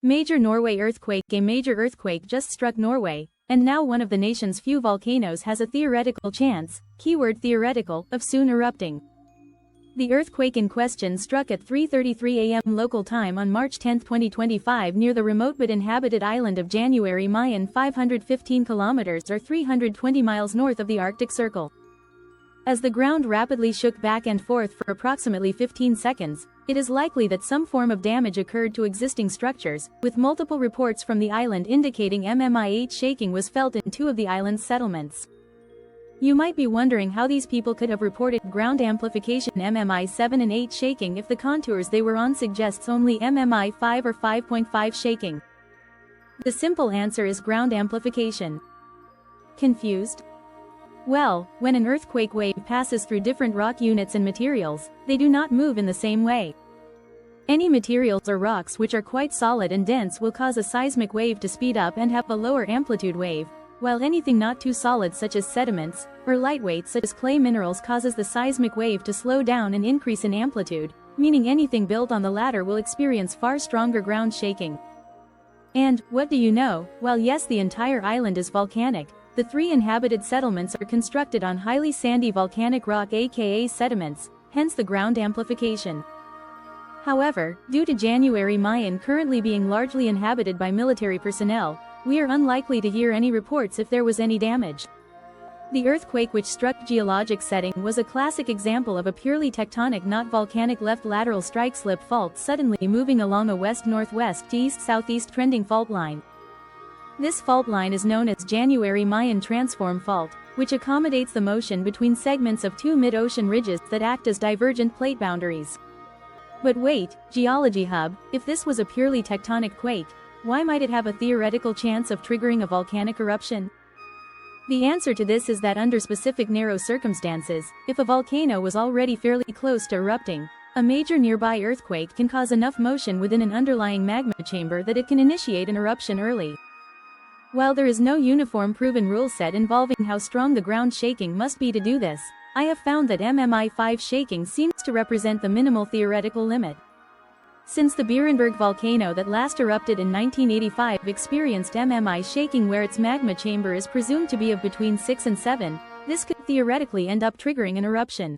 Major Norway earthquake. A major earthquake just struck Norway, and now one of the nation's few volcanoes has a theoretical chance, keyword theoretical, of soon erupting. The earthquake in question struck at 3:33 a.m. local time on March 10, 2025 near the remote but inhabited island of January Mayan 515 kilometers or 320 miles north of the Arctic Circle. As the ground rapidly shook back and forth for approximately 15 seconds, it is likely that some form of damage occurred to existing structures, with multiple reports from the island indicating MMI8 shaking was felt in two of the island's settlements. You might be wondering how these people could have reported ground amplification MMI7 and 8 shaking if the contours they were on suggests only MMI5 or 5.5 shaking. The simple answer is ground amplification. Confused? Well, when an earthquake wave passes through different rock units and materials, they do not move in the same way. Any materials or rocks which are quite solid and dense will cause a seismic wave to speed up and have a lower amplitude wave, while anything not too solid such as sediments, or lightweight such as clay minerals causes the seismic wave to slow down and increase in amplitude, meaning anything built on the latter will experience far stronger ground shaking. And, what do you know, while yes the entire island is volcanic, the three inhabited settlements are constructed on highly sandy volcanic rock aka sediments, hence the ground amplification. However, due to January Mayan currently being largely inhabited by military personnel, we are unlikely to hear any reports if there was any damage. The earthquake which struck geologic setting was a classic example of a purely tectonic not volcanic left lateral strike slip fault suddenly moving along a west-northwest to east-southeast trending fault line. This fault line is known as January Mayan Transform Fault, which accommodates the motion between segments of two mid-ocean ridges that act as divergent plate boundaries. But wait, Geology Hub, if this was a purely tectonic quake, why might it have a theoretical chance of triggering a volcanic eruption? The answer to this is that under specific narrow circumstances, if a volcano was already fairly close to erupting, a major nearby earthquake can cause enough motion within an underlying magma chamber that it can initiate an eruption early. While there is no uniform proven rule set involving how strong the ground shaking must be to do this, I have found that MMI5 shaking seems to represent the minimal theoretical limit. Since the Beerenberg volcano that last erupted in 1985 experienced MMI shaking where its magma chamber is presumed to be of between 6 and 7, this could theoretically end up triggering an eruption.